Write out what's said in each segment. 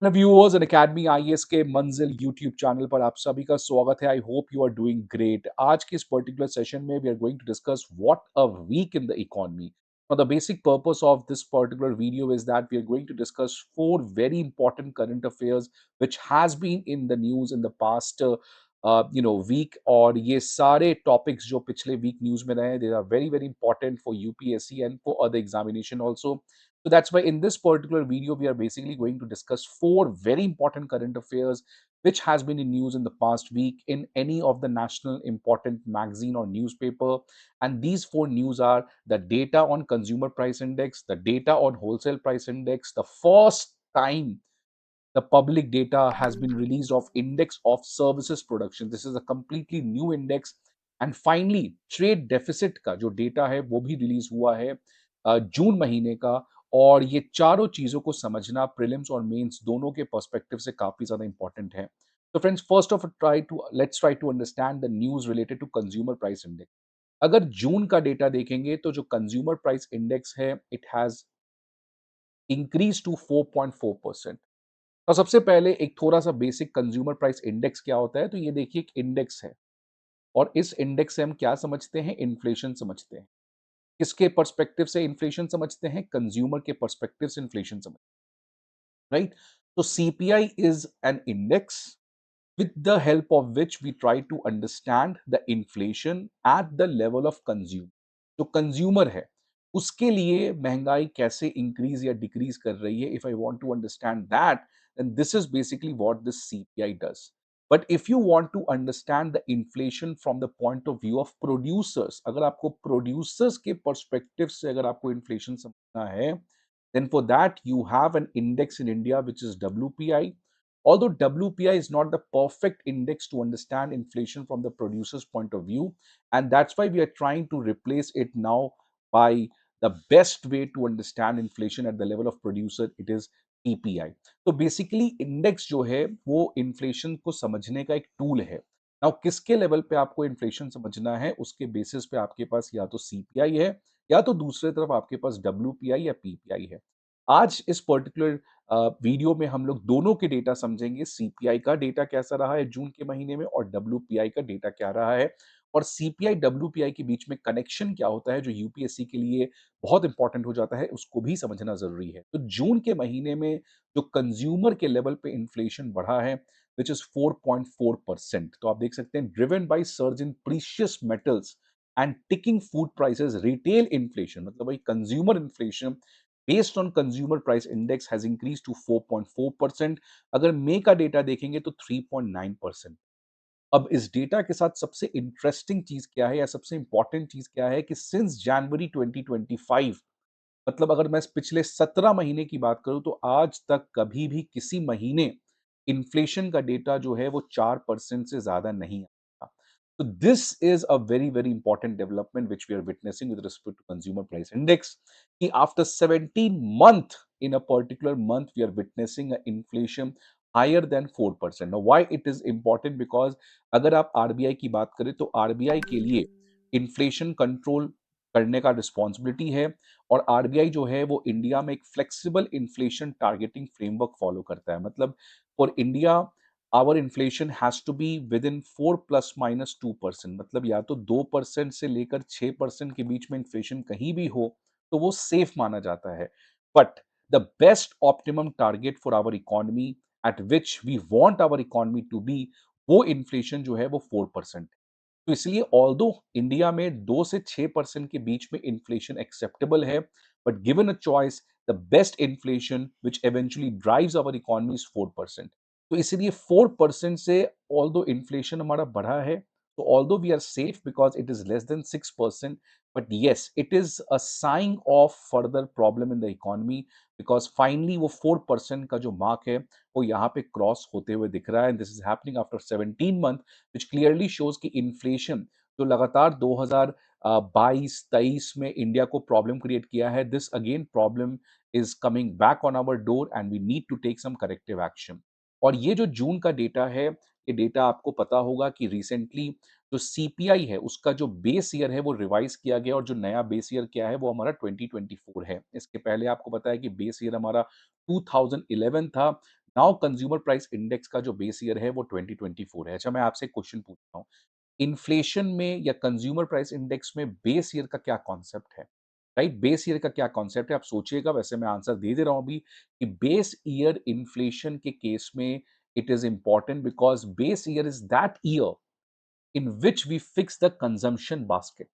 Viewers and academy IAS के मंजिल YouTube channel पर आप सभी का स्वागत है। I hope you are doing great. आज के इस पर्टिकुलर सेशन में we are going to discuss what a week in the economy. Now, the basic purpose of this particular video is that we are going to discuss four very important current affairs which has been in the news in the past week. और ये सारे topics जो पिछले week news में रहे, they are very very important for UPSC and for other examination also. So that's why in this particular video, we are basically going to discuss four very important current affairs which has been in news in the past week in any of the national important magazine or newspaper. And these four news are the data on consumer price index, the data on wholesale price index, the first time the public data has been released of index of services production. This is a completely new index. And finally trade deficit का जो data है वो भी release हुआ है जून महीने का। और ये चारों चीजों को समझना प्रीलिम्स और मेंस दोनों के पर्सपेक्टिव से काफी ज्यादा इंपॉर्टेंट है। तो friends, first of try to understand the news related to consumer price index. अगर जून का डेटा देखेंगे तो जो कंज्यूमर प्राइस इंडेक्स है इट हैज इंक्रीज टू 4.4%। और सबसे पहले एक थोड़ा-सा बेसिक कंज्यूमर प्राइस इंडेक्स क्या होता है, तो ये देखिए एक इंडेक्स है और इस इंडेक्स से हम क्या समझते हैं? इन्फ्लेशन समझते हैं। किसके पर्सपेक्टिव से इन्फ्लेशन समझते हैं? कंज्यूमर के पर्सपेक्टिव से इन्फ्लेशन समझते हैं, राइट? तो CPI is an index with the help of which we try to understand the inflation at the level of consumer। जो कंज्यूमर है उसके लिए महंगाई कैसे इंक्रीज या डिक्रीज कर रही है। If I want to understand that then this is basically what this CPI does. But if you want to understand the inflation from the point of view of producers, अगर आपको producers के perspective से अगर आपको inflation समझना है, then for that you have an index in India which is WPI. Although WPI is not the perfect index to understand inflation from the producer's point of view, and that's why we are trying to replace it now by the best way to understand inflation at the level of producer, it is PPI. तो basically index जो है वो inflation को समझने का एक tool है। Now किसके लेवल पे आपको इन्फ्लेशन समझना है उसके बेसिस पे आपके पास या तो सीपीआई है या तो दूसरी तरफ आपके पास डब्ल्यूपीआई या पीपीआई है। आज इस पर्टिकुलर वीडियो में हम लोग दोनों के डेटा समझेंगे, सीपीआई का डेटा कैसा रहा है जून के महीने में और डब्ल्यूपीआई का डेटा क्या रहा है। और सीपीआई डब्ल्यूपीआई के बीच में कनेक्शन क्या होता है जो यूपीएससी के लिए बहुत इंपॉर्टेंट हो जाता है, उसको भी समझना जरूरी है। तो जून के महीने में जो कंज्यूमर के लेवल पे इन्फ्लेशन बढ़ा है विच इज 4.4%। तो आप देख सकते हैं driven by surge in precious metals and ticking food prices, retail inflation मतलब वही consumer inflation based on consumer price index has increase to 4.4%। अगर मई का डेटा देखेंगे तो 3.9%। अब इस डेटा के साथ सबसे इंटरेस्टिंग चीज क्या है या सबसे इंपॉर्टेंट चीज क्या है कि सिंस जनवरी 2025, मतलब अगर मैं इस पिछले 17 महीने की बात करूं तो आज तक कभी भी किसी महीने इन्फ्लेशन का डेटा जो है वो 4% से ज्यादा नहीं आया। तो this is a very very important development which we are witnessing with respect to consumer price index कि after 17 month in a particular month we are witnessing a inflation higher than 4%। now why it is important? because अगर आप RBI की बात करें तो RBI के लिए inflation control करने का रिस्पॉन्सिबिलिटी है। और आरबीआई जो है वो इंडिया में एक flexible inflation targeting framework follow करता है। मतलब for India our inflation has to be within 4 ± 2%। मतलब या तो 2% से लेकर 6% के बीच में इन्फ्लेशन कहीं भी हो तो वो सेफ माना जाता है। But the best optimum target for our economy at which we want our economy to be, वो इन्फ्लेशन जो है वो 4%। तो इसलिए ऑल्दो इंडिया में 2 से 6% के बीच में इन्फ्लेशन एक्सेप्टेबल है, but given a choice the best inflation which eventually drives our economy is 4%। तो इसलिए 4% से ऑल्दो इन्फ्लेशन हमारा बढ़ा है, तो although we are safe because it is less than 6%, but yes it is a sign of further problem in the economy because finally वो 4% का जो मार्क है वो यहाँ पे क्रॉस होते हुए दिख रहा है। This is happening after 17 month which clearly shows कि इन्फ्लेशन जो लगातार 2022-23 में इंडिया को प्रॉब्लम क्रिएट किया है, this again problem is coming back on our door and we need to take some corrective action. और ये जो जून का डेटा है, ये डेटा आपको पता होगा कि रिसेंटली जो सीपीआई है उसका जो बेस ईयर है वो रिवाइज किया गया और जो नया बेस ईयर क्या है वो हमारा 2024 है। इसके पहले आपको पता है कि बेस ईयर हमारा 2011 था। नाउ कंज्यूमर प्राइस इंडेक्स का जो बेस ईयर है वो 2024 है। अच्छा मैं आपसे एक क्वेश्चन पूछता हूँ, इन्फ्लेशन में या कंज्यूमर प्राइस इंडेक्स में बेस ईयर का क्या कॉन्सेप्ट है? राइट? बेस ईयर का क्या कॉन्सेप्ट है? आप सोचिएगा, वैसे मैं आंसर दे दे रहा हूँ अभी कि बेस ईयर इन्फ्लेशन के केस में it is important because base year is that year in which we fix the consumption basket.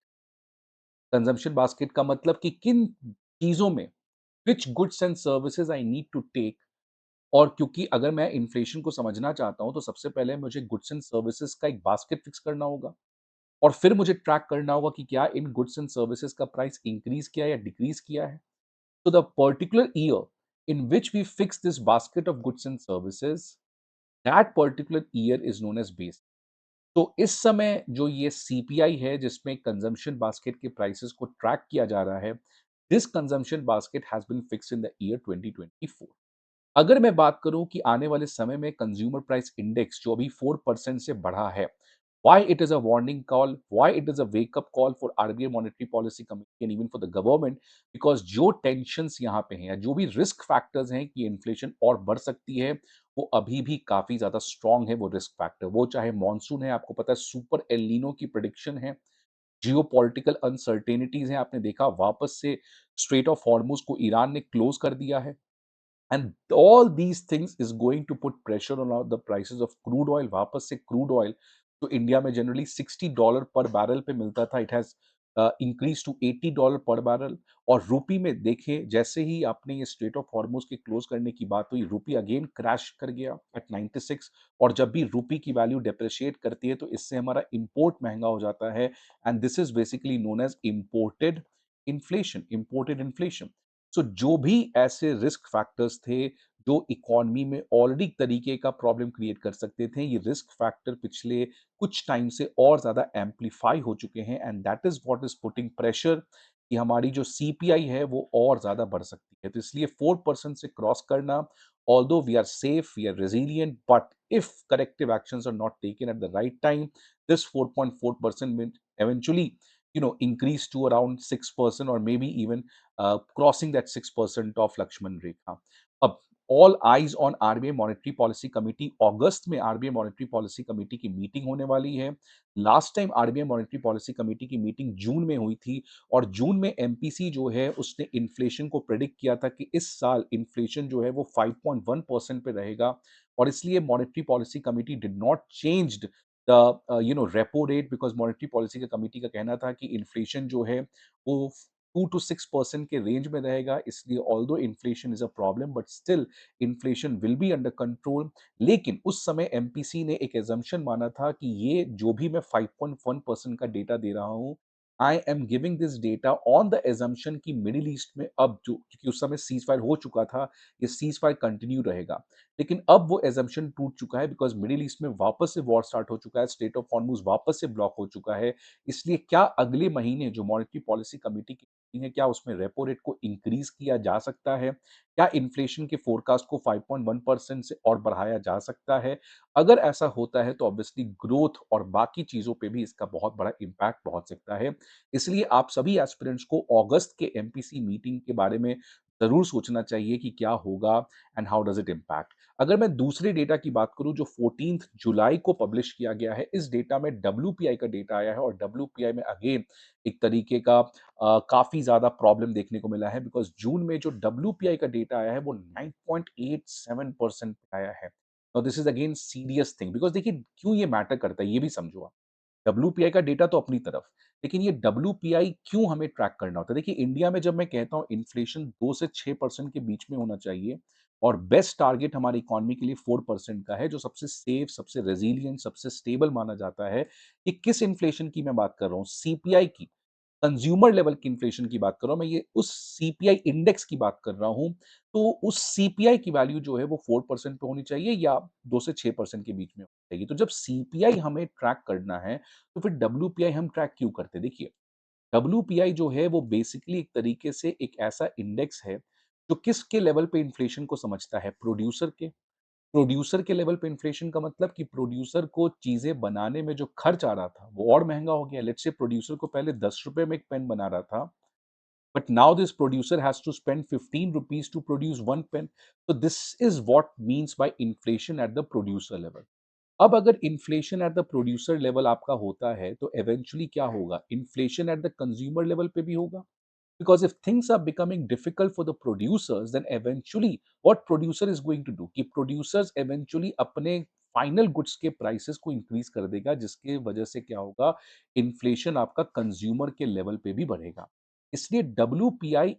Consumption basket का मतलब कि किन चीज़ों में which goods and services I need to take, और क्योंकि अगर मैं इन्फ्लेशन को समझना चाहता हूँ, तो सबसे पहले मुझे गुड्स एंड सर्विसेज़ का एक बास्केट फिक्स करना होगा। और फिर मुझे ट्रैक करना होगा कि क्या इन गुड्स एंड सर्विसेज का प्राइस इंक्रीज किया या डिक्रीज किया है। तो the particular year in which we fix this basket of goods and services, that particular year is known as base. तो इस समय जो ये सीपीआई है जिसमें कंजम्पशन बास्केट के प्राइसेस को ट्रैक किया जा रहा है, this consumption basket has been fixed in the year 2024। अगर मैं बात करूं कि आने वाले समय में कंज्यूमर प्राइस इंडेक्स जो अभी 4% से बढ़ा है, why it is a warning call, why it is a wake up call for RBI monetary policy committee and even for the government, because जो टेंशंस यहाँ पे हैं या जो भी रिस्क फैक्टर्स हैं कि इन्फ्लेशन और बढ़ सकती है, वो अभी भी काफी ज्यादा स्ट्रांग है। वो रिस्क फैक्टर, वो चाहे मॉनसून है, आपको पता है सुपर एलिनो की प्रिडिक्शन है, जियोपॉलिटिकल अनसर्टेनिटीज हैं, आपने देखा वापस से स्ट्रेट ऑफ हॉर्मुज को ईरान ने क्लोज कर दिया है, and all these things is going to put pressure on the prices of crude oil। वापस से क्रूड ऑयल तो इंडिया में जनरली $60 पर बैरल पे मिलता था, इट हैज इंक्रीज टू $80 पर बैरल। और रूपी में देखें, जैसे ही आपने ये स्ट्रेट ऑफ हॉर्मुज के क्लोज करने की बात हुई, रूपी अगेन क्रैश कर गया एट 96। और जब भी रूपी की वैल्यू डेप्रिशिएट करती है तो इससे हमारा इंपोर्ट महंगा हो जाता है, and this is basically known as imported inflation, imported inflation. So जो भी ऐसे रिस्क फैक्टर्स थे जो इकोनॉमी में ऑलरेडी तरीके का प्रॉब्लम क्रिएट कर सकते थे, ये रिस्क फैक्टर पिछले कुछ टाइम से और ज्यादा एम्पलीफाई हो चुके हैं, and that is what is putting pressure कि हमारी जो सीपीआई है वो और ज्यादा बढ़ सकती है। तो इसलिए 4% से क्रॉस करना, although we are safe, we are resilient, but if corrective actions are not taken at the right time, this 4.4% will eventually increase to around 6% or maybe even crossing that 6% of Lakshman Rekha। अब all eyes on RBI monetary policy committee, अगस्त में RBI monetary policy committee की meeting होने वाली है। Last time RBI monetary policy committee की meeting जून में हुई थी, और जून में एमपीसी जो है उसने इन्फ्लेशन को प्रेडिक्ट किया था कि इस साल इन्फ्लेशन जो है वो 5.1% पे रहेगा, और इसलिए monetary policy committee did not changed the repo rate, because monetary policy का कमिटी का कहना था कि इन्फ्लेशन जो है वो 2 to 6% के रेंज में रहेगा। इसलिए although inflation is a problem, but still inflation will be under control. लेकिन उस समय एमपीसी ने एक एजम्पशन माना था कि ये जो भी मैं 5.1% का डेटा दे रहा हूँ, I am giving this data on the assumption कि मिडिल ईस्ट में अब जो, क्योंकि उस समय सीज फायर हो चुका था, ये सीज फायर कंटिन्यू रहेगा। लेकिन अब वो एजम्पशन टूट चुका है, बिकॉज मिडिल ईस्ट में वापस से वॉर स्टार्ट हो चुका है, स्टेट ऑफ हॉर्मुज वापस से ब्लॉक हो चुका है। इसलिए क्या अगले महीने जो मॉनेटरी पॉलिसी कमिटी की मीटिंग है, क्या उसमें रेपो रेट को इंक्रीज किया जा सकता है? क्या इन्फ्लेशन के फोरकास्ट को 5.1% से और बढ़ाया जा सकता है? अगर ऐसा होता है तो ऑब्वियसली ग्रोथ और बाकी चीजों पे भी इसका बहुत बड़ा इम्पैक्ट पहुंच सकता है। इसलिए आप सभी एस्पिरेंट्स को अगस्त के एमपीसी मीटिंग के बारे में जरूर सोचना चाहिए कि क्या होगा and how does it impact. अगर मैं दूसरे डेटा की बात करूं जो 14 जुलाई को पब्लिश किया गया है, इस डेटा में डब्ल्यूपीआई का डेटा आया है, और डब्ल्यूपीआई में अगेन एक तरीके का काफी ज्यादा प्रॉब्लम देखने को मिला है, बिकॉज जून में जो डब्ल्यूपीआई का डेटा आया है वो 9.87% पे आया है। This is again serious thing, because देखिए क्यों ये मैटर करता है ये भी समझो आप। डब्ल्यूपीआई का डेटा तो अपनी तरफ, लेकिन ये डब्ल्यूपीआई क्यों हमें ट्रैक करना होता है? देखिए इंडिया में जब मैं कहता हूँ इन्फ्लेशन 2 से 6% के बीच में होना चाहिए, और बेस्ट टारगेट हमारी इकोनॉमी के लिए 4% का है, जो सबसे सेफ, सबसे रेजिलियंट, सबसे स्टेबल माना जाता है। कि किस इन्फ्लेशन की मैं बात कर रहा हूँ? सीपीआई की, कंज्यूमर लेवल की इन्फ्लेशन की बात कर रहा हूं मैं, ये उस सीपीआई इंडेक्स की बात कर रहा हूं। तो उस सीपीआई की वैल्यू जो है वो 4% पे होनी चाहिए या 2 से 6% के बीच में होनी चाहिए। तो जब सीपीआई हमें ट्रैक करना है, तो फिर डब्ल्यूपीआई हम ट्रैक क्यों करते हैं? देखिए, डब्ल्यूपीआई जो है वो बेसिकली एक तरीके से एक ऐसा इंडेक्स है जो किसके लेवल पे इन्फ्लेशन को समझता है? प्रोड्यूसर के। प्रोड्यूसर के लेवल पे इन्फ्लेशन का मतलब कि प्रोड्यूसर को चीजें बनाने में जो खर्च आ रहा था वो और महंगा हो गया। लेट्स से प्रोड्यूसर को पहले ₹10 में एक पेन बना रहा था, But now this producer has to spend 15 rupees to produce one pen. So this is what means by inflation at the producer level. अब अगर inflation eight the producer level आपका होता है तो इवेंचुअली क्या होगा, inflation at the consumer level पे भी होगा. Because if things are becoming difficult for the producers, then eventually what producer is going to do कि producers eventually अपने फाइनल गुड्स के प्राइसेस को इंक्रीज कर देगा, जिसके वजह से क्या होगा, इन्फ्लेशन आपका कंज्यूमर के लेवल पे भी बढ़ेगा. इसलिए W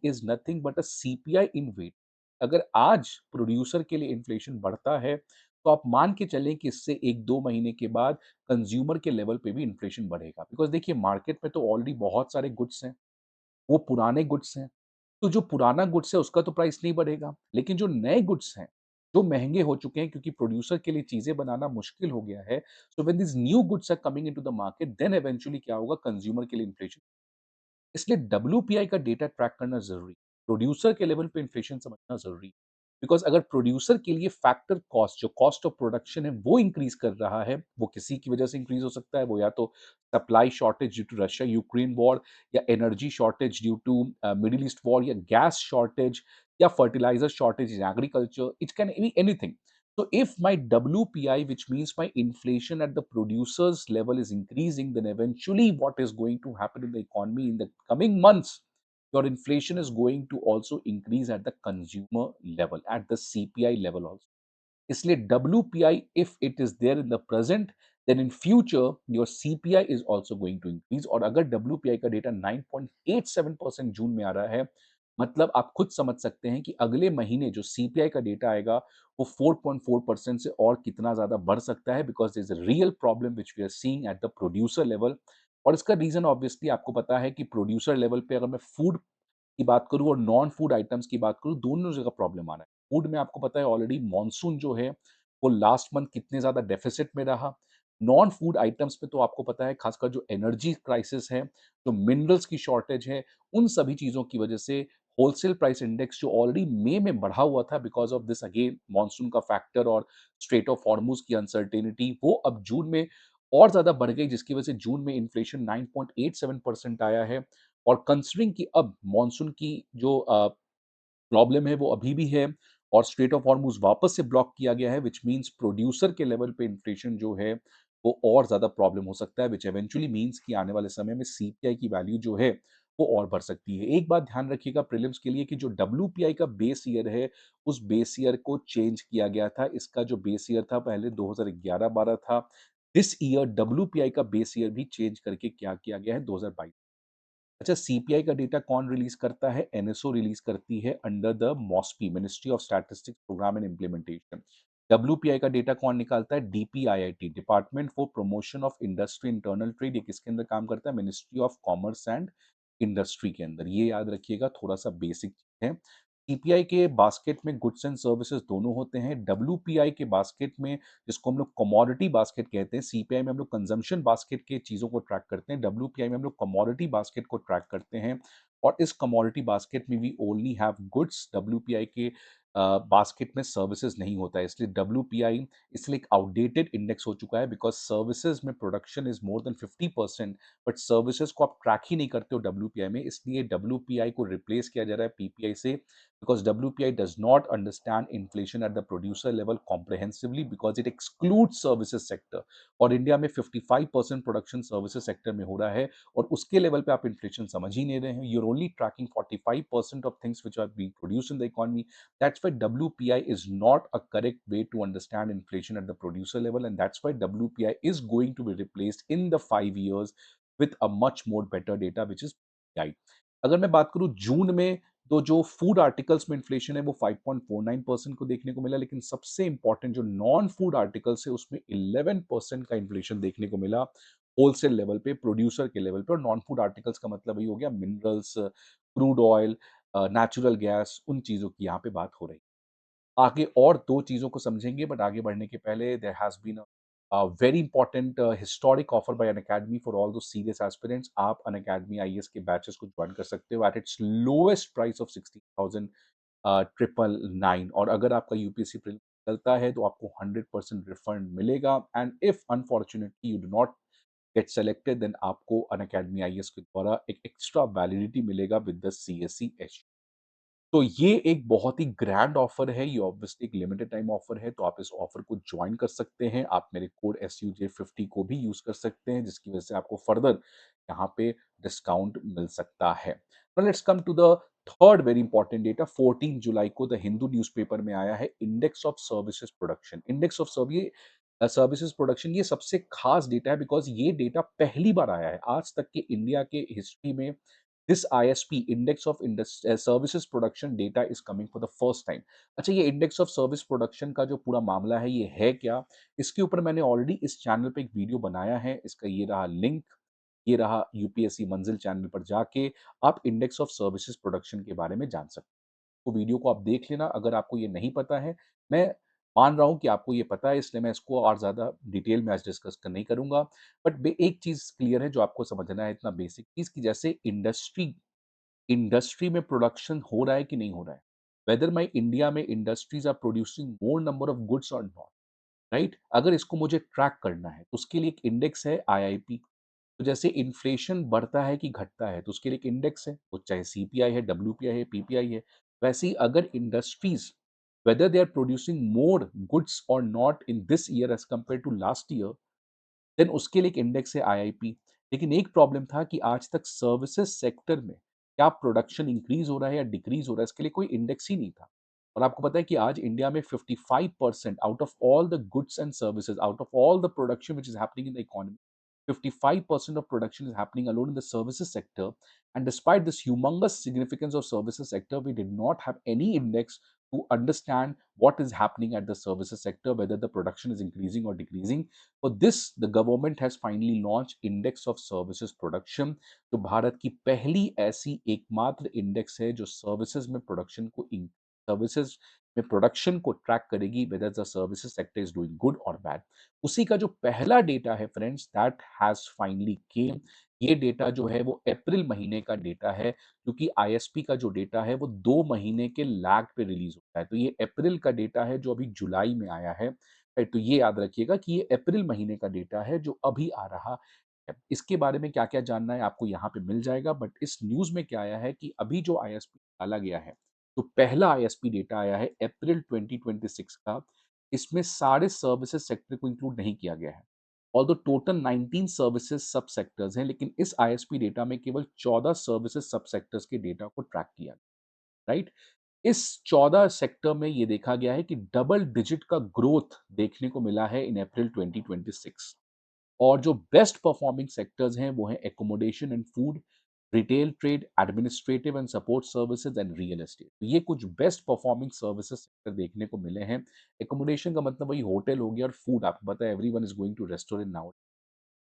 is nothing but a CPI in wait. अगर आज प्रोड्यूसर के लिए इन्फ्लेशन बढ़ता है तो आप मान के चलें कि इससे एक दो महीने के बाद कंज्यूमर के लेवल पे भी इन्फ्लेशन बढ़ेगा. बिकॉज देखिए मार्केट में तो ऑलरेडी बहुत सारे गुड्स हैं, वो पुराने गुड्स हैं, तो जो पुराना गुड्स है उसका तो प्राइस नहीं बढ़ेगा, लेकिन जो नए गुड्स हैं, जो महँगे हो चुके हैं क्योंकि प्रोड्यूसर के लिए चीज़ें बनाना मुश्किल हो गया है, so when these new goods are coming into the market then eventually क्या होगा, कंज्यूमर के लिए इन्फ्लेशन. इसलिए डब्ल्यूपीआई का डेटा ट्रैक करना ज़रूरी है। प्रोड्यूसर के लेवल पे इन्फ्लेशन समझना ज़रूरी है। बिकॉज़ अगर प्रोड्यूसर के लिए फैक्टर कॉस्ट जो कॉस्ट ऑफ प्रोडक्शन है वो इंक्रीज़ कर रहा है, वो किसी की वजह से इंक्रीज़ हो सकता है, वो या तो supply shortage due to Russia Ukraine war, या energy shortage due to Middle East war, या गैस शॉर्टेज, या fertiliser shortage in agriculture, it can be anything. So if my WPI, which means my inflation at the producer's level is increasing, then eventually what is going to happen in the economy in the coming months, your inflation is going to also increase at the consumer level, at the CPI level also. इसलिए WPI if it is there in the present, then in future your CPI is also going to increase. और अगर WPI का data 9.87% जून में आ रहा है, मतलब आप खुद समझ सकते हैं कि अगले महीने जो CPI का डेटा आएगा वो 4.4% से और कितना ज्यादा बढ़ सकता है, because this is real problem which we are seeing at the producer level. और इसका रीजन ऑब्वियसली आपको पता है कि प्रोड्यूसर लेवल पे अगर मैं फूड की बात करूँ और नॉन फूड आइटम्स की बात करूँ, दोनों जगह प्रॉब्लम आ रहा है. फूड में आपको पता है ऑलरेडी मॉनसून जो है, वो लास्ट मंथ कितने ज़्यादा डेफ़िसिट में रहा. नॉन फूड आइटम्स में तो आपको पता है ख़ासकर जो एनर्जी क्राइसिस है, जो मिनरल्स की शॉर्टेज है, उन सभी चीज़ों की वजह से होलसेल प्राइस इंडेक्स जो ऑलरेडी मई में बढ़ा हुआ था because of this again monsoon का फैक्टर और स्ट्रेट ऑफ हॉर्मुज़ की अनसर्टेनिटी, वो अब जून में और ज़्यादा बढ़ गई, जिसकी वजह से जून में इन्फ्लेशन 9.87% आया है. और कंसीडरिंग कि अब मॉनसून की जो प्रॉब्लम है वो अभी भी है और स्ट्रेट ऑफ हॉर्मुज़ वापस से ब्लॉक किया गया है, व्हिच मीन्स प्रोड्यूसर के लेवल पे इन्फ्लेशन जो है वो और ज़्यादा प्रॉब्लम हो सकता है, व्हिच इवेंचुअली मीन्स कि आने वाले समय में सीपीआई की वैल्यू जो है वो और बढ़ सकती है. एक बात ध्यान रखिएगा प्रीलिम्स के लिए कि जो डब्ल्यूपीआई का बेस ईयर है, उस बेस ईयर को चेंज किया गया था. इसका जो बेस ईयर था पहले 2011-12 था. दिस ईयर डब्ल्यूपीआई का बेस ईयर भी चेंज करके क्या किया गया है, 2022. अच्छा, सीपीआई का डेटा कौन रिलीज करता है? एनएसओ रिलीज करती है under the MoSPI, Ministry of Statistics Programme and Implementation. WPI का डेटा कौन निकालता है? DPIIT, Department for Promotion of Industry Internal Trade. ये किसके अंदर काम करता है? Ministry of Commerce and Industry के अंदर. ये याद रखिएगा, थोड़ा सा बेसिक है. सीपीआई के बास्केट में गुड्स एंड सर्विसेज दोनों होते हैं. डब्ल्यूपीआई के बास्केट में, जिसको हम लोग कमोडिटी बास्केट कहते हैं, सीपीआई में हम लोग कंजम्पशन बास्केट के चीज़ों को ट्रैक करते हैं, डब्ल्यूपीआई में हम लोग कमोडिटी बास्केट को ट्रैक करते हैं. और इस कमोडिटी बास्केट में we only have goods. WPI के बास्केट में सर्विसेज नहीं होता है, इसलिए डब्ल्यूपीआई इसलिए एक आउटडेटेड इंडेक्स हो चुका है, बिकॉज सर्विसेज में production is more than 50%, but services को आप ट्रैक ही नहीं करते हो डब्ल्यूपीआई में. इसलिए डब्ल्यूपीआई को रिप्लेस किया जा रहा है पीपीआई से, because WPI does not understand inflation at the producer level comprehensively because it excludes services sector. और इंडिया में 55% प्रोडक्शन सर्विसेज सेक्टर में हो रहा है और उसके लेवल पे आप इन्फ्लेशन समझ ही नहीं रहे हैं. You're only tracking 45% of things which are being produced in the economy. That's why WPI is not a correct way to understand inflation at the producer level, and that's why WPI is going to be replaced in the 5 years with a much more better data which is PPI. अगर मैं बात करूं जून में, तो जो food articles में inflation है वो 5.49% को देखने को मिला, लेकिन सबसे इंपॉर्टेंट जो नॉन फूड आर्टिकल्स है उसमें 11% का इन्फ्लेशन देखने को मिला, होलसेल लेवल पे, प्रोड्यूसर के लेवल पे. और नॉन फूड आर्टिकल्स का मतलब ये हो गया minerals, crude oil, natural gas, उन चीज़ों की यहाँ पे बात हो रही है. आगे और 2 चीज़ों को समझेंगे, बट आगे बढ़ने के पहले there has been a very important historic offer by Unacademy for all those serious aspirants. आप अनअकैडमी आईएएस के बैचेस को जॉइन कर सकते हो at its lowest price of 16,000 triple nine. और अगर आपका यूपीएससी प्रीलिम्स निकलता है तो आपको 100% रिफंड मिलेगा. And if unfortunately you do not get selected, then आपको अनअकैडमी आईएएस के द्वारा एक एक्स्ट्रा वैलिडिटी मिलेगा विद द सीएससी एच। तो ये एक बहुत ही ग्रैंड ऑफर है, ये ऑब्वियसली एक लिमिटेड टाइम ऑफर है, तो आप इस ऑफर को जॉइन कर सकते हैं। आप मेरे कोड SUJ50 को भी यूज़ कर सकते हैं, जिसकी वजह से आपको फर्दर यहाँ पे डिस्काउंट मिल सकता है। Now let's come to the third very important data. 14 जुलाई को द हिंदू न्यूज़पेपर में आया है index of services production. Index of services production, ये सबसे खास डेटा है बिकॉज़ ये डेटा पहली बार आया है आज तक के इंडिया के हिस्ट्री में। This ISP index of services production data is coming for the first time. अच्छा, ये इंडेक्स ऑफ सर्विस प्रोडक्शन का जो पूरा मामला है ये है क्या? इसके ऊपर मैंने ऑलरेडी इस चैनल पे एक वीडियो बनाया है, इसका ये रहा लिंक, ये रहा यूपीएससी मंजिल चैनल पर जाके आप इंडेक्स ऑफ सर्विसेज प्रोडक्शन के बारे में जान सकते हो। तो वीडियो को आप देख लेना अगर आपको ये नहीं पता है। मैं मान रहा हूँ कि आपको ये पता है, इसलिए मैं इसको और ज़्यादा डिटेल में आज डिस्कस नहीं करूँगा। बट बे एक चीज़ क्लियर है जो आपको समझना है, इतना बेसिक चीज़ कि जैसे इंडस्ट्री में प्रोडक्शन हो रहा है कि नहीं हो रहा है, वेदर माई इंडिया में industries are producing more number of goods और नॉट, राइट? अगर इसको मुझे ट्रैक करना है तो उसके लिए एक इंडेक्स है IIP। तो जैसे इन्फ्लेशन बढ़ता है कि घटता है तो उसके लिए एक इंडेक्स है, वो चाहे CPI है, WPI है, PPI है। वैसे ही अगर industries whether they are producing more goods और not in this year as compare to last year, then उसके लिए एक इंडेक्स है IIP। लेकिन एक प्रॉब्लम था कि आज तक सर्विसेज सेक्टर में क्या प्रोडक्शन इंक्रीज हो रहा है या डिक्रीज हो रहा है, इसके लिए कोई इंडेक्स ही नहीं था। और आपको पता है कि आज इंडिया में 55% out of all the goods and services, out of all the production which is happening in the economy, 55% of production is happening alone in the services sector. And despite this humongous significance of services sector, we did not have any index to understand what is happening at the services sector, whether the production is increasing or decreasing. For this, the government has finally launched Index of Services Production, जो भारत की पहली ऐसी एकमात्र index है जो services में production को track करेगी, whether the services sector is doing good और बैड। उसी का जो पहला डेटा है friends, that has finally came. ये डेटा जो है वो अप्रैल महीने का डेटा है, क्योंकि ISP का जो डेटा है वो 2 महीने के लैग पे रिलीज होता है। तो ये अप्रैल का डेटा है जो अभी जुलाई में आया है। राइट, तो ये याद रखिएगा कि ये अप्रैल महीने का डेटा है जो अभी आ रहा है। इसके बारे में क्या-क्या जानना है आपको यहाँ पे मिल जाएगा, बट इस न्यूज़ में क्या आया है कि अभी जो ISP डाला गया है, तो पहला ISP डेटा आया है अप्रैल 2026 का। इसमें सारे सर्विसेज सेक्टर को इंक्लूड नहीं किया गया है। ऑल्दो टोटल 19 सर्विसेज सब सेक्टर्स हैं, लेकिन इस ISP डेटा में केवल 14 सर्विसेज सब सेक्टर्स के डेटा को ट्रैक किया गया, राइट? इस 14 सेक्टर में ये देखा गया है कि डबल डिजिट का ग्रोथ देखने को मिला है इन अप्रैल 2026। और जो बेस्ट परफॉर्मिंग सेक्टर्स हैं वो हैं accommodation and food, retail trade, administrative and support services and real estate. तो ये कुछ बेस्ट परफॉर्मिंग सर्विसेज सेक्टर देखने को मिले हैं। एकोमोडेशन का मतलब वही होटल हो गया, और फूड आपको पता है everyone is going to restaurant now.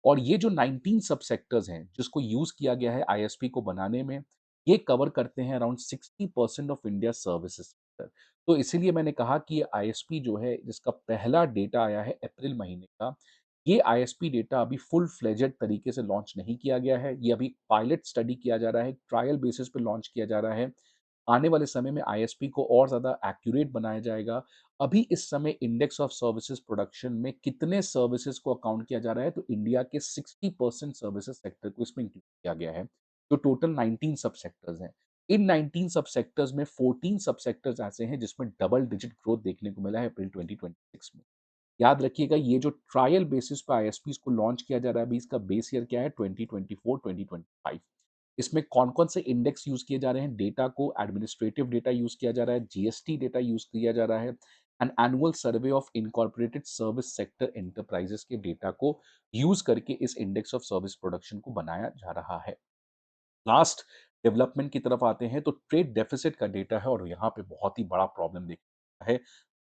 और ये जो 19 सब सेक्टर्स हैं जिसको यूज किया गया है ISP को बनाने में, ये कवर करते हैं around 60% of India services sector. तो इसीलिए मैंने कहा कि ये ISP जो है जिसका पहला डेटा आया है अप्रैल महीने का, ये ISP डेटा अभी फुल फ्लेजेड तरीके से लॉन्च नहीं किया गया है। ये अभी पायलट स्टडी किया जा रहा है, ट्रायल बेसिस पे लॉन्च किया जा रहा है। आने वाले समय में ISP को और ज़्यादा एक्यूरेट बनाया जाएगा। अभी इस समय इंडेक्स ऑफ सर्विसेज प्रोडक्शन में कितने सर्विसेज को अकाउंट किया जा रहा है, तो इंडिया के 60% सर्विसेज सेक्टर को इसमें इंक्लूड किया गया है। तो टोटल 19 सब सेक्टर्स हैं। इन 19 सब सेक्टर्स में 14 सब सेक्टर्स ऐसे हैं जिसमें डबल डिजिट ग्रोथ देखने को मिला है अप्रैल 2026 में। याद रखिएगा, ये जो ट्रायल बेसिस पे ISPs को लॉन्च किया जा रहा है, अभी इसका बेस ईयर क्या है, 2024-2025। इसमें कौन-कौन से इंडेक्स यूज़ किए जा रहे हैं? डेटा को एडमिनिस्ट्रेटिव डेटा यूज़ किया जा रहा है, GST डेटा यूज़ किया जा रहा है, and annual survey of incorporated service sector enterprises के डेटा को यूज़ करके इस इंडेक्स ऑफ सर्विस प्रोडक्शन को बनाया जा रहा है। लास्ट डेवलपमेंट की तरफ आते हैं तो ट्रेड डेफिसिट का डेटा है, और यहाँ पे बहुत ही बड़ा प्रॉब्लम देखा है।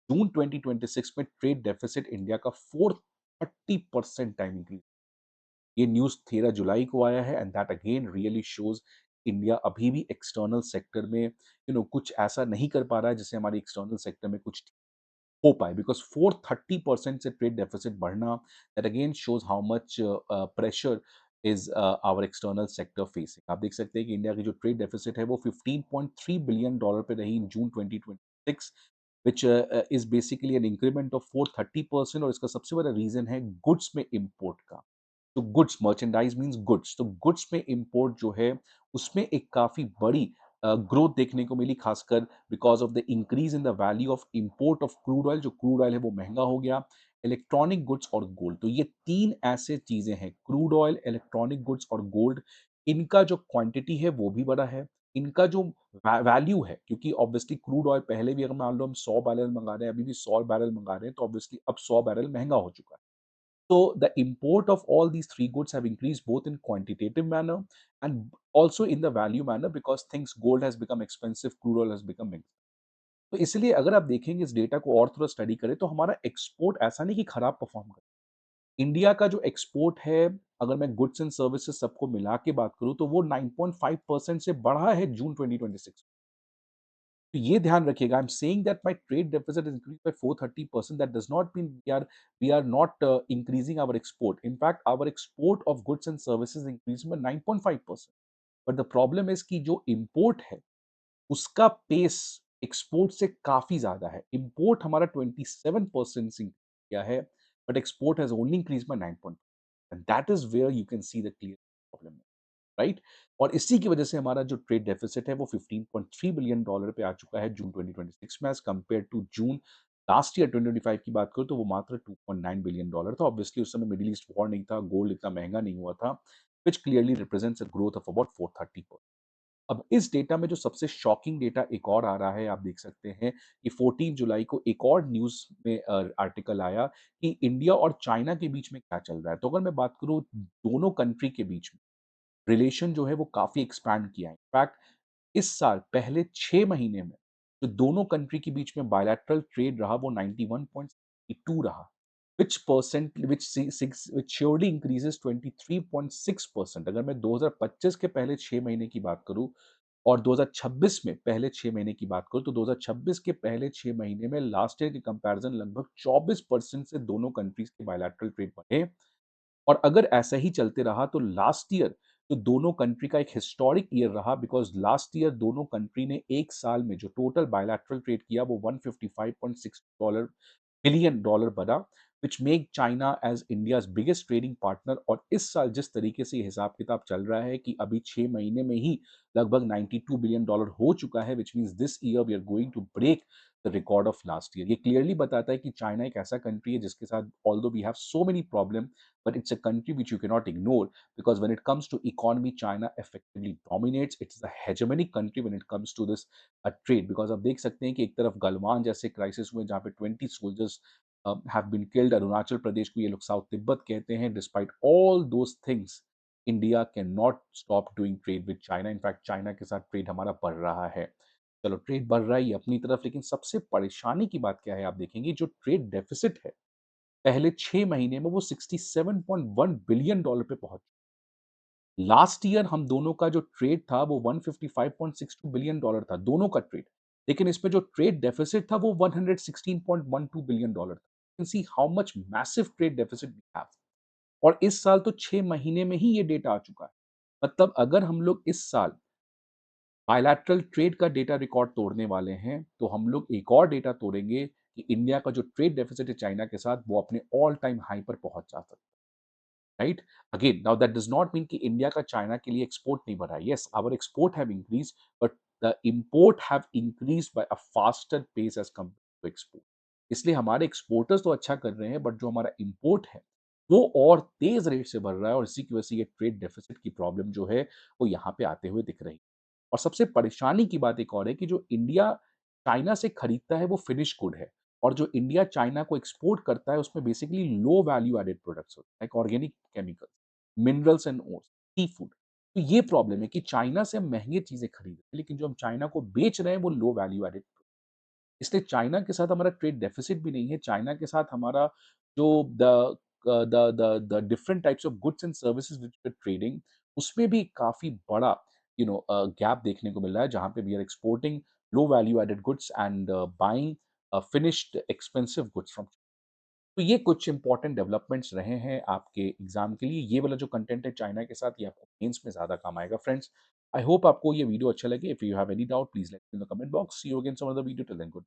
जून 2026 में ट्रेड डेफिसिट इंडिया का 430% टाइम इंक्रीज। ये न्यूज़ 13 जुलाई को आया है, and that again really shows India अभी भी एक्सटर्नल सेक्टर में कुछ ऐसा नहीं कर पा रहा है जिससे हमारी एक्सटर्नल सेक्टर में कुछ हो पाए, बिकॉज़ 430% से ट्रेड डेफिसिट बढ़ना, that again shows how much pressure is our external sector facing. आप देख सकते हैं कि इंडिया की जो ट्रेड डेफिसिट है वो $15.3 बिलियन पे रही इन जून 2026, which is basically an increment of 430%, और इसका सबसे बड़ा रीज़न है गुड्स में इम्पोर्ट का। तो गुड्स मर्चेंडाइज़ मीन्स गुड्स, तो गुड्स में इम्पोर्ट जो है, उसमें एक काफ़ी बड़ी ग्रोथ देखने को मिली, खासकर because of the increase in the value of import of crude oil, जो क्रूड ऑयल है वो महँगा हो गया, इलेक्ट्रॉनिक गुड्स और गोल्ड। तो ये 3 ऐसे चीज़ें हैं, क्रूड ऑयल, इलेक्ट्रॉनिक गुड्स और गोल्ड, इनका जो क्वांटिटी है वो भी बढ़ा है। इनका जो वैल्यू है, क्योंकि ऑब्वियसली क्रूड ऑयल पहले भी अगर मान लो हम 100 बैरल मँगा रहे हैं, अभी भी 100 बैरल मँगा रहे हैं, तो ऑब्वियसली अब 100 बैरल महँगा हो चुका है। So the import of all these three goods have increased both in quantitative manner and also in the value manner because things gold has become expensive, crude oil has become expensive. तो इसलिए अगर आप देखेंगे इस data को और थोड़ा study करें तो हमारा एक्सपोर्ट ऐसा नहीं कि खराब परफॉर्म करे। इंडिया का जो एक्सपोर्ट है, अगर मैं गुड्स एंड सर्विसेज सबको मिला के बात करूं तो वो 9.5% से बढ़ा है जून 2026। तो ये ध्यान रखिएगा, I am saying that my trade deficit is increased by 430%, that does not mean we are not increasing our export. In fact our export of goods and services increase by 9.5%। But the problem is कि जो import है उसका pace export से काफी ज्यादा है। Import हमारा 27% से किया है, but export has only increase by 9, and that is where you can see the clear problem, right? और इसी की वजह से हमारा जो ट्रेड डेफिसिट है वो 15.3 बिलियन डॉलर पे आ चुका है जून 2026 में, as compared to June last year 2025 की बात करूँ तो वो मात्र 2.9 बिलियन डॉलर था। ऑब्वियसली उस समय मिडल ईस्ट वॉर नहीं था, गोल्ड इतना महँगा नहीं हुआ था, which clearly represents a growth of about 430%। अब इस डेटा में जो सबसे शॉकिंग डेटा एक और आ रहा है, आप देख सकते हैं कि 14 जुलाई को एक और न्यूज़ में आर्टिकल आया कि इंडिया और चाइना के बीच में क्या चल रहा है। तो अगर मैं बात करूँ दोनों कंट्री के बीच में, रिलेशन जो है वो काफ़ी एक्सपैंड किया है। इनफैक्ट इस साल पहले 6 महीने में जो दोनों कंट्री के बीच में बायलैटरल ट्रेड रहा वो 91.2 रहा, which surely increases 23.6%। अगर मैं 2025 के पहले 6 महीने की बात करूँ और 2026 में पहले 6 महीने की बात करूँ, तो 2026 के पहले 6 महीने में लास्ट ईयर के कंपैरिज़न लगभग 24% से दोनों कंट्रीज़ के बायलैटरल ट्रेड बढ़े। और अगर ऐसा ही चलते रहा तो लास्ट ईयर तो दोनों कंट्री का एक हिस्टोरिक ईयर रहा, बिकॉज़ लास्ट ईयर दोनों कंट्री ने एक साल में जो टोटल बायलैटरल ट्रेड किया वो 155.6 बिलियन डॉलर बना, which make China as India's biggest trading partner. और इस साल जिस तरीके से ये हिसाब-किताब चल रहा है कि अभी 6 महीने में ही लगभग 92 बिलियन डॉलर हो चुका है, which means this year we are going to break the record of last year. ये क्लियरली बताता है कि चाइना एक ऐसा कंट्री है जिसके साथ although we have so many problem, but it's a country which you cannot ignore, because when it comes to economy, China effectively dominates. It's the hegemonic country when it comes to this trade, because आप देख सकते हैं कि एक तरफ गलवान जैसे crisis हुए जहाँ पे 20 soldiers have been killed। Arunachal Pradesh को ये लोग साउथ तिब्बत कहते हैं। Despite all those things, India can not stop doing trade with China. In fact China के साथ ट्रेड हमारा बढ़ रहा है। चलो ट्रेड बढ़ रहा है ये अपनी तरफ, लेकिन सबसे परेशानी की बात क्या है, आप देखेंगे जो ट्रेड डेफिसिट है पहले 6 महीने में वो 67.1 बिलियन डॉलर पे पहुँच। लास्ट ईयर हम दोनों का जो ट्रेड था वो 155.62 बिलियन डॉलर था, दोनों का ट्रेड। लेकिन इसमें जो ट्रेड डेफिसिट था वो 116.12 बिलियन डॉलर था। You can see how much massive trade deficit we have. और इस साल तो 6 महीने में ही ये डेटा आ चुका है। मतलब अगर हम लोग इस साल बायलैटरल ट्रेड का डेटा रिकॉर्ड तोड़ने वाले हैं, तो हम लोग एक और डेटा तोड़ेंगे कि इंडिया का जो ट्रेड डेफिसिट है चाइना के साथ वो अपने ऑल टाइम हाई पर पहुँच जा सकता है। Right? Again now that does not mean कि इंडिया का चाइना के लिए एक्सपोर्ट नहीं बढ़ा है। Yes, our export have increased, but the import have increased by a faster pace as compared to export. इसलिए हमारे एक्सपोर्टर्स तो अच्छा कर रहे हैं, बट जो हमारा इम्पोर्ट है, वो और तेज़ रेट से बढ़ रहा है, और इसी की वजह से ये ट्रेड डेफिसिट की प्रॉब्लम जो है, वो यहाँ पे आते हुए दिख रही है। और सबसे परेशानी की बात एक और है कि जो इंडिया चाइना से खरीदता है वो फिनिश गुड है, और जो इंडिया चाइना को एक्सपोर्ट करता है उसमें basically low value added products होते हैं, like organic chemicals, minerals and ores, seafood. तो ये प्रॉब्लम है कि चाइना से हम महंगी चीजें खरीद रहे हैं, लेकिन जो हम चाइना को बेच रहे हैं वो लो वैल्यू एडेड। इसलिए चाइना के साथ हमारा ट्रेड डेफिसिट भी नहीं है। चाइना के साथ हमारा जो the different types of goods and services which we are trading, उसमें भी काफ़ी बड़ा गैप देखने को मिल रहा है, जहाँ पे we are exporting low value added goods and buying finished expensive goods from. तो ये कुछ इंपॉर्टेंट डेवलपमेंट्स रहे हैं आपके एग्जाम के लिए। ये वाला जो कंटेंट है चाइना के साथ, ये आपको मेंस में ज़्यादा काम आएगा फ्रेंड्स। आई होप आपको ये वीडियो अच्छा लगे। If you have any doubt please let me in the comment box. See you again some other video. Till then good.